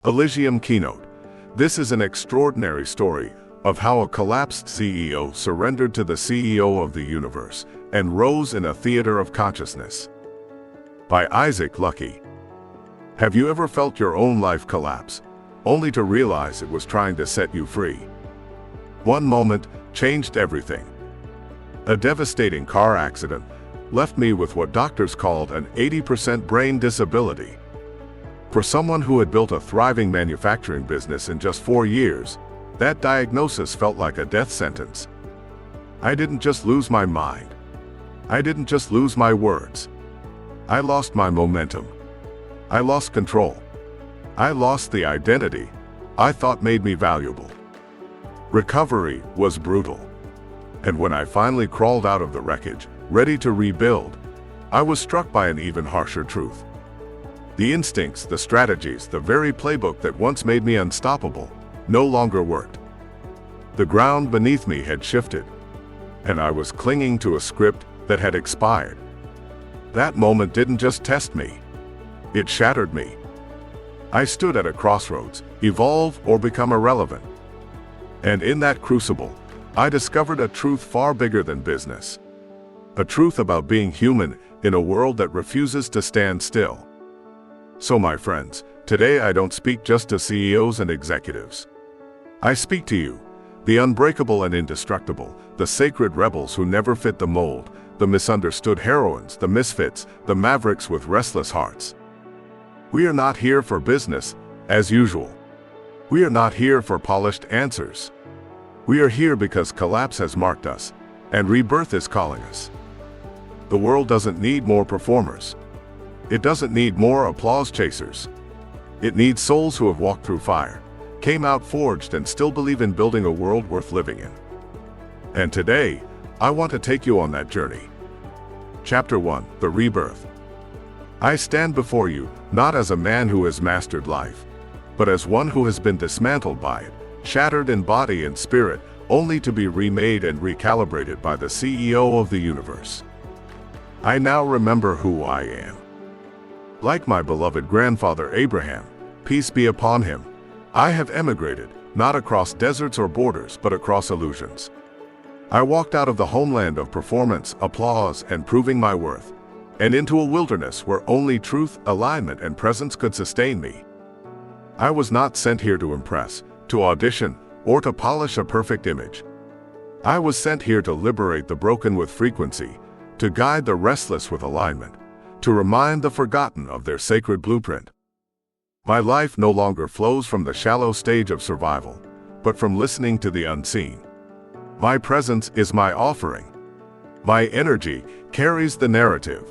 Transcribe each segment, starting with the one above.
Elysium Keynote. This is an extraordinary story of how a collapsed CEO surrendered to the CEO of the universe and rose in a theater of consciousness. By Lakhi. Have you ever felt your own life collapse, only to realize it was trying to set you free? One moment changed everything. A devastating car accident left me with what doctors called an 80% brain disability. For someone who had built a thriving manufacturing business in just 4 years, that diagnosis felt like a death sentence. I didn't just lose my mind. I didn't just lose my words. I lost my momentum. I lost control. I lost the identity I thought made me valuable. Recovery was brutal. And when I finally crawled out of the wreckage, ready to rebuild, I was struck by an even harsher truth. The instincts, the strategies, the very playbook that once made me unstoppable, no longer worked. The ground beneath me had shifted, and I was clinging to a script that had expired. That moment didn't just test me, it shattered me. I stood at a crossroads, evolve or become irrelevant. And in that crucible, I discovered a truth far bigger than business. A truth about being human in a world that refuses to stand still. So my friends, today I don't speak just to CEOs and executives. I speak to you, the unbreakable and indestructible, the sacred rebels who never fit the mold, the misunderstood heroines, the misfits, the Mavericks with restless hearts. We are not here for business, as usual. We are not here for polished answers. We are here because collapse has marked us, and rebirth is calling us. The world doesn't need more performers. It doesn't need more applause chasers. It needs souls who have walked through fire, came out forged, and still believe in building a world worth living in. And today, I want to take you on that journey. Chapter 1, The Rebirth. I stand before you, not as a man who has mastered life, but as one who has been dismantled by it, shattered in body and spirit, only to be remade and recalibrated by the CEO of the universe. I now remember who I am. Like my beloved grandfather Abraham, peace be upon him, I have emigrated, not across deserts or borders, but across illusions. I walked out of the homeland of performance, applause, and proving my worth, and into a wilderness where only truth, alignment, and presence could sustain me. I was not sent here to impress, to audition, or to polish a perfect image. I was sent here to liberate the broken with frequency, to guide the restless with alignment, to remind the forgotten of their sacred blueprint. My life no longer flows from the shallow stage of survival, but from listening to the unseen. My presence is my offering. My energy carries the narrative.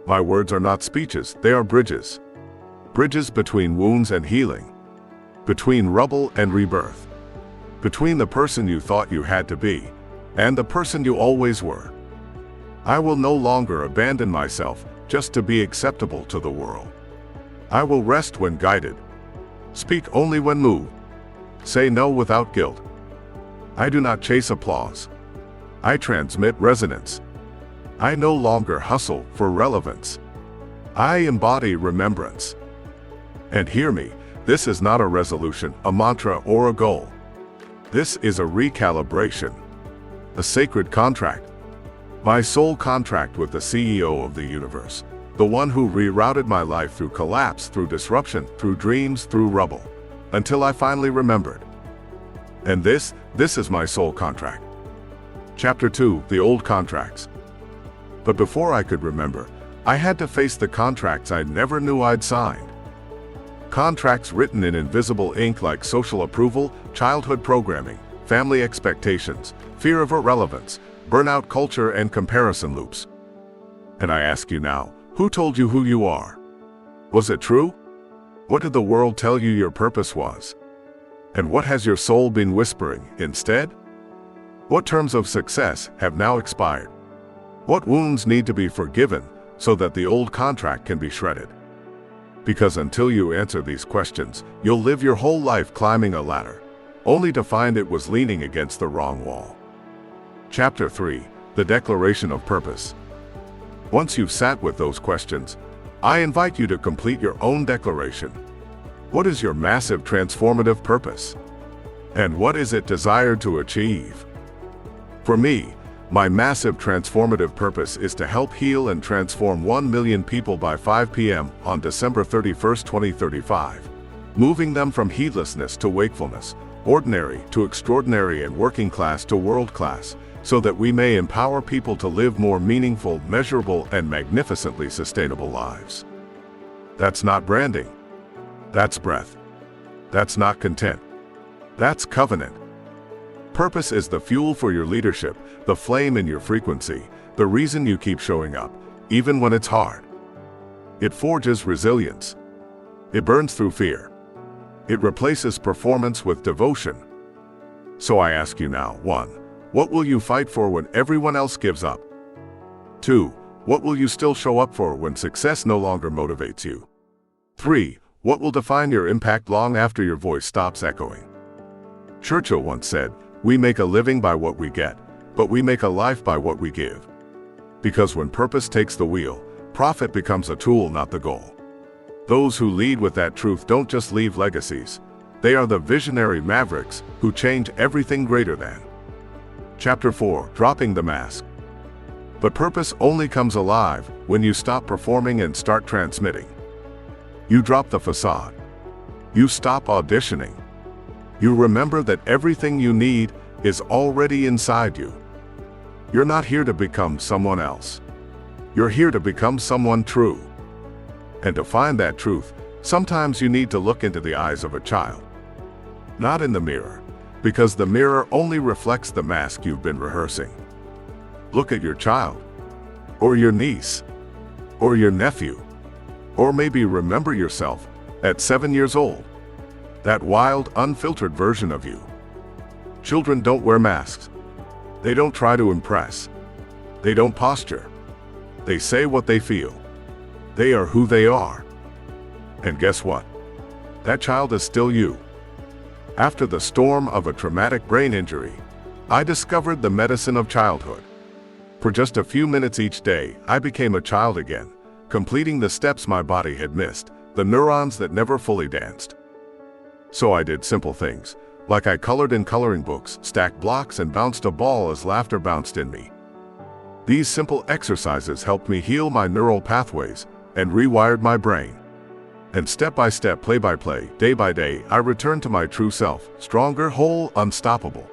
My words are not speeches, they are bridges. Bridges between wounds and healing. Between rubble and rebirth. Between the person you thought you had to be, and the person you always were. I will no longer abandon myself just to be acceptable to the world. I will rest when guided. Speak only when moved. Say no without guilt. I do not chase applause. I transmit resonance. I no longer hustle for relevance. I embody remembrance. And hear me, this is not a resolution, a mantra, or a goal. This is a recalibration. A sacred contract. My soul contract with the CEO of the universe. The one who rerouted my life through collapse, through disruption, through dreams, through rubble. Until I finally remembered. And this is my soul contract. Chapter 2, The Old Contracts. But before I could remember, I had to face the contracts I never knew I'd signed. Contracts written in invisible ink like social approval, childhood programming, family expectations, fear of irrelevance, burnout culture, and comparison loops. And I ask you now, who told you who you are? Was it true? What did the world tell you your purpose was? And what has your soul been whispering instead? What terms of success have now expired? What wounds need to be forgiven so that the old contract can be shredded? Because until you answer these questions, you'll live your whole life climbing a ladder, only to find it was leaning against the wrong wall. Chapter 3, The Declaration of Purpose. Once you've sat with those questions, I invite you to complete your own declaration. What is your massive transformative purpose? And what is it desired to achieve? For me, my massive transformative purpose is to help heal and transform 1 million people by 5 p.m. on December 31, 2035, moving them from heedlessness to wakefulness, ordinary to extraordinary, and working class to world class, so that we may empower people to live more meaningful, measurable, and magnificently sustainable lives. That's not branding. That's breath. That's not content. That's covenant. Purpose is the fuel for your leadership, the flame in your frequency, the reason you keep showing up, even when it's hard. It forges resilience. It burns through fear. It replaces performance with devotion. So I ask you now, 1. What will you fight for when everyone else gives up? 2. What will you still show up for when success no longer motivates you? 3. What will define your impact long after your voice stops echoing? Churchill once said, "We make a living by what we get, but we make a life by what we give." Because when purpose takes the wheel, profit becomes a tool, not the goal. Those who lead with that truth don't just leave legacies. They are the visionary Mavericks who change everything greater than. Chapter 4, Dropping the Mask. But purpose only comes alive when you stop performing and start transmitting. You drop the facade. You stop auditioning. You remember that everything you need is already inside you. You're not here to become someone else. You're here to become someone true. And to find that truth, sometimes you need to look into the eyes of a child. Not in the mirror, because the mirror only reflects the mask you've been rehearsing. Look at your child, or your niece, or your nephew, or maybe remember yourself at 7 years old. That wild, unfiltered version of you. Children don't wear masks. They don't try to impress. They don't posture. They say what they feel. They are who they are. And guess what? That child is still you. After the storm of a traumatic brain injury, I discovered the medicine of childhood. For just a few minutes each day, I became a child again, completing the steps my body had missed, the neurons that never fully danced. So I did simple things, like I colored in coloring books, stacked blocks, and bounced a ball as laughter bounced in me. These simple exercises helped me heal my neural pathways and rewired my brain. And step by step, play by play, day by day, I returned to my true self, stronger, whole, unstoppable.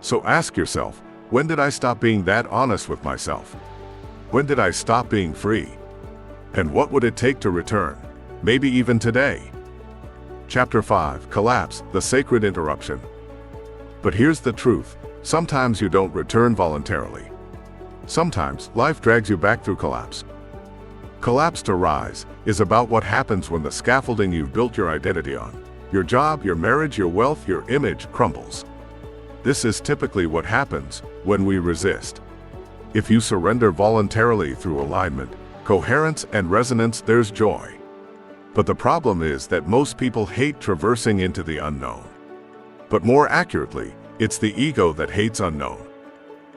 So ask yourself, when did I stop being that honest with myself? When did I stop being free? And what would it take to return? Maybe even today. Chapter 5, Collapse, the Sacred Interruption. But here's the truth, sometimes you don't return voluntarily. Sometimes life drags you back through collapse. Collapse to rise is about what happens when the scaffolding you've built your identity on, your job, your marriage, your wealth, your image, crumbles. This is typically what happens when we resist. If you surrender voluntarily through alignment, coherence, and resonance, there's joy. But the problem is that most people hate traversing into the unknown. But more accurately, it's the ego that hates unknown.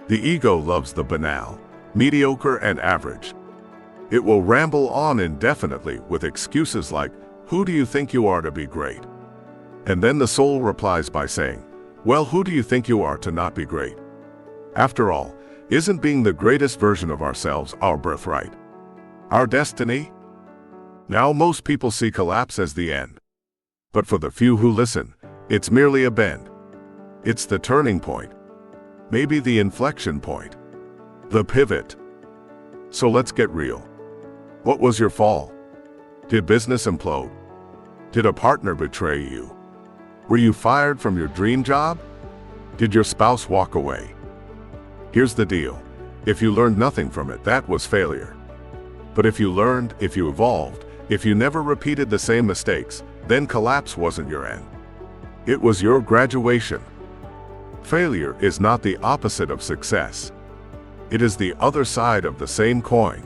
The ego loves the banal, mediocre, and average. It will ramble on indefinitely with excuses like, "Who do you think you are to be great?" And then the soul replies by saying, "Well, who do you think you are to not be great?" After all, isn't being the greatest version of ourselves our birthright? Our destiny? Now most people see collapse as the end. But for the few who listen, it's merely a bend. It's the turning point. Maybe the inflection point. The pivot. So let's get real. What was your fall? Did business implode? Did a partner betray you? Were you fired from your dream job? Did your spouse walk away? Here's the deal. If you learned nothing from it, that was failure. But if you learned, if you evolved, if you never repeated the same mistakes, then collapse wasn't your end. It was your graduation. Failure is not the opposite of success. It is the other side of the same coin.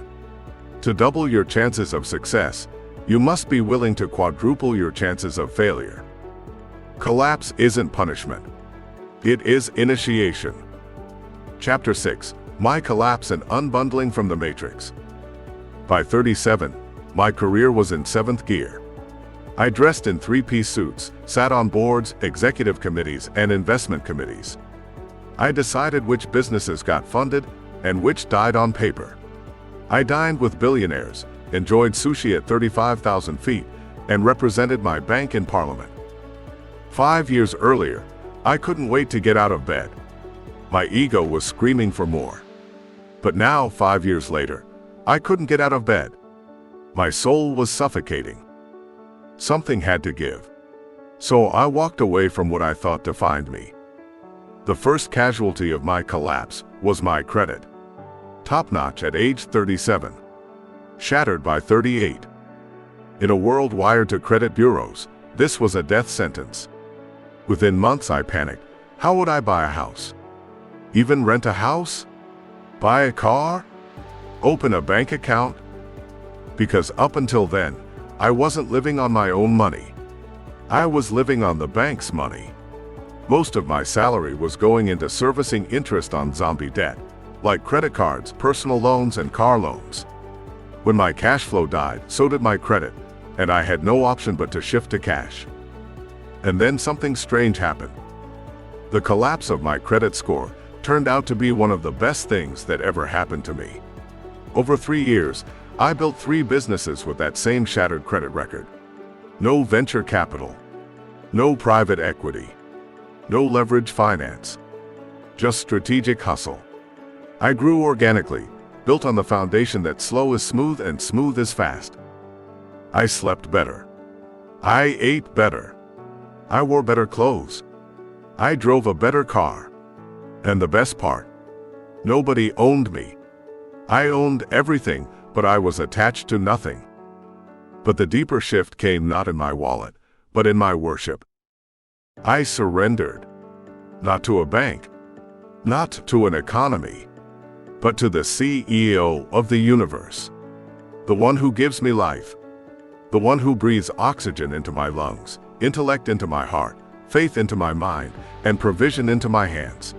To double your chances of success, you must be willing to quadruple your chances of failure. Collapse isn't punishment. It is initiation. Chapter 6, My Collapse and Unbundling from the Matrix. By 37, my career was in 7th gear. I dressed in three-piece suits, sat on boards, executive committees, and investment committees. I decided which businesses got funded and which died on paper. I dined with billionaires, enjoyed sushi at 35,000 feet, and represented my bank in Parliament. 5 years earlier, I couldn't wait to get out of bed. My ego was screaming for more. But now, 5 years later, I couldn't get out of bed. My soul was suffocating. Something had to give. So I walked away from what I thought defined me. The first casualty of my collapse was my credit. Top-notch at age 37. Shattered by 38. In a world wired to credit bureaus, this was a death sentence. Within months I panicked. How would I buy a house? Even rent a house? Buy a car? Open a bank account? Because up until then, I wasn't living on my own money. I was living on the bank's money. Most of my salary was going into servicing interest on zombie debt, like credit cards, personal loans, and car loans. When my cash flow died, so did my credit, and I had no option but to shift to cash. And then something strange happened. The collapse of my credit score turned out to be one of the best things that ever happened to me. Over 3 years, I built 3 businesses with that same shattered credit record. No venture capital. No private equity. No leverage finance. Just strategic hustle. I grew organically, built on the foundation that slow is smooth and smooth is fast. I slept better. I ate better. I wore better clothes. I drove a better car. And the best part, nobody owned me. I owned everything, but I was attached to nothing. But the deeper shift came not in my wallet, but in my worship. I surrendered. Not to a bank, not to an economy, but to the CEO of the universe. The one who gives me life. The one who breathes oxygen into my lungs, intellect into my heart, faith into my mind, and provision into my hands.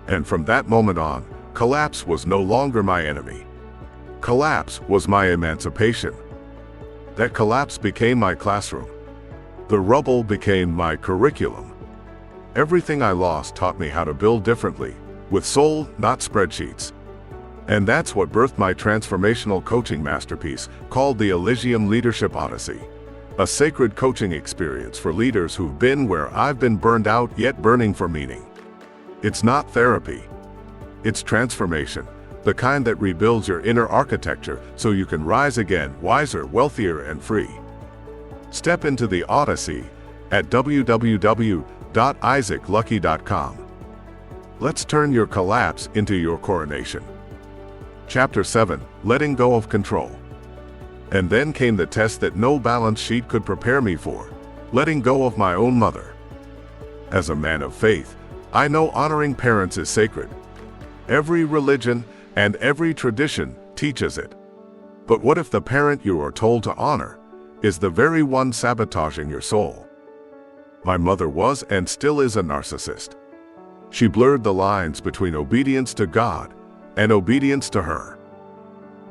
And from that moment on, collapse was no longer my enemy. Collapse was my emancipation. That collapse became my classroom. The rubble became my curriculum. Everything I lost taught me how to build differently, with soul, not spreadsheets. And that's what birthed my transformational coaching masterpiece called the Elysium Leadership Odyssey. A sacred coaching experience for leaders who've been where I've been, burned out yet burning for meaning. It's not therapy. It's transformation. The kind that rebuilds your inner architecture so you can rise again, wiser, wealthier, and free. Step into the Odyssey at www.isaaklakhi.com. Let's turn your collapse into your coronation. Chapter 7, Letting Go of Control. And then came the test that no balance sheet could prepare me for, letting go of my own mother. As a man of faith, I know honoring parents is sacred. Every religion and every tradition teaches it. But what if the parent you are told to honor is the very one sabotaging your soul? My mother was and still is a narcissist. She blurred the lines between obedience to God and obedience to her.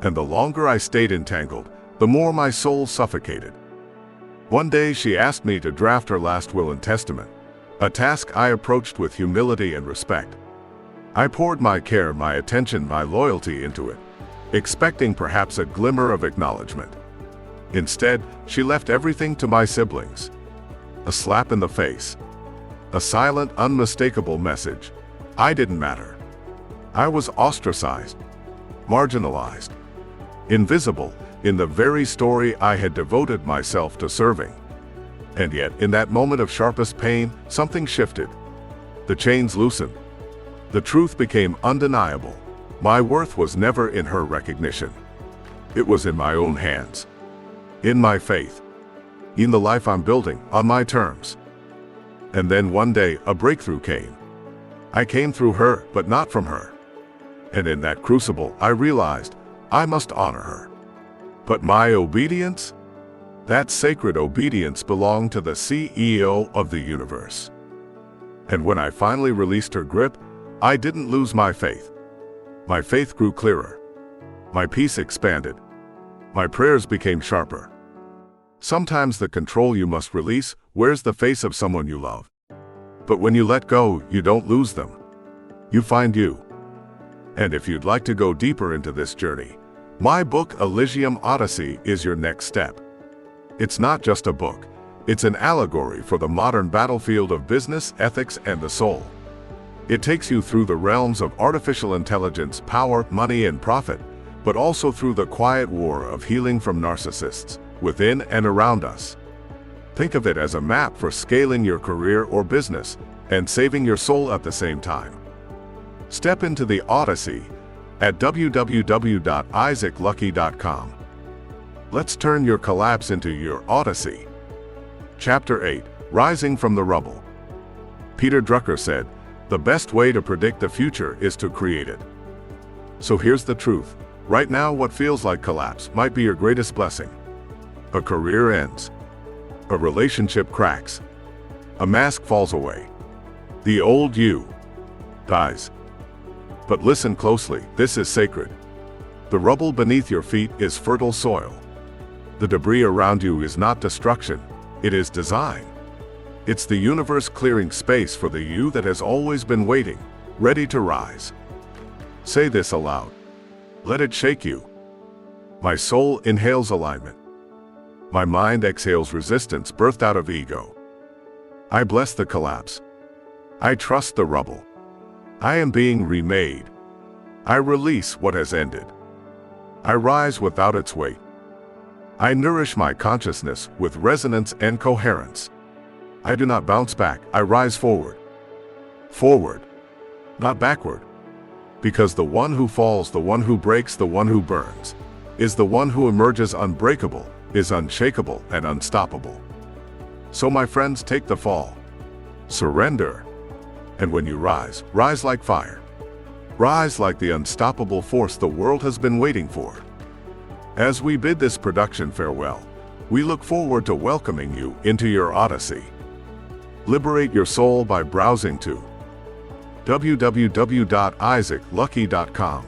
And the longer I stayed entangled, the more my soul suffocated. One day she asked me to draft her last will and testament, a task I approached with humility and respect. I poured my care, my attention, my loyalty into it, expecting perhaps a glimmer of acknowledgement. Instead, she left everything to my siblings. A slap in the face. A silent, unmistakable message. I didn't matter. I was ostracized, marginalized, invisible in the very story I had devoted myself to serving. And yet, in that moment of sharpest pain, something shifted. The chains loosened. The truth became undeniable. My worth was never in her recognition. It was in my own hands. In my faith. In the life I'm building, on my terms. And then one day, a breakthrough came. I came through her, but not from her. And in that crucible, I realized I must honor her. But my obedience? That sacred obedience belonged to the CEO of the universe. And when I finally released her grip, I didn't lose my faith. My faith grew clearer. My peace expanded. My prayers became sharper. Sometimes the control you must release wears the face of someone you love. But when you let go, you don't lose them. You find you. And if you'd like to go deeper into this journey, my book Elysium Odyssey is your next step. It's not just a book, it's an allegory for the modern battlefield of business, ethics, and the soul. It takes you through the realms of artificial intelligence, power, money, and profit, but also through the quiet war of healing from narcissists, within and around us. Think of it as a map for scaling your career or business and saving your soul at the same time. Step into the Odyssey at www.isaaklakhi.com. Let's turn your collapse into your Odyssey. Chapter 8: Rising from the Rubble. Peter Drucker said, "The best way to predict the future is to create it." So here's the truth. Right now, what feels like collapse might be your greatest blessing. A career ends. A relationship cracks. A mask falls away. The old you dies. But listen closely, this is sacred. The rubble beneath your feet is fertile soil. The debris around you is not destruction, it is design. It's the universe clearing space for the you that has always been waiting, ready to rise. Say this aloud. Let it shake you. My soul inhales alignment. My mind exhales resistance birthed out of ego. I bless the collapse. I trust the rubble. I am being remade. I release what has ended. I rise without its weight. I nourish my consciousness with resonance and coherence. I do not bounce back, I rise forward. Forward, not backward. Because the one who falls, the one who breaks, the one who burns, is the one who emerges unbreakable, is unshakable and unstoppable. So my friends, take the fall. Surrender. And when you rise, rise like fire. Rise like the unstoppable force the world has been waiting for. As we bid this production farewell, we look forward to welcoming you into your Odyssey. Liberate your soul by browsing to www.isaaklakhi.com.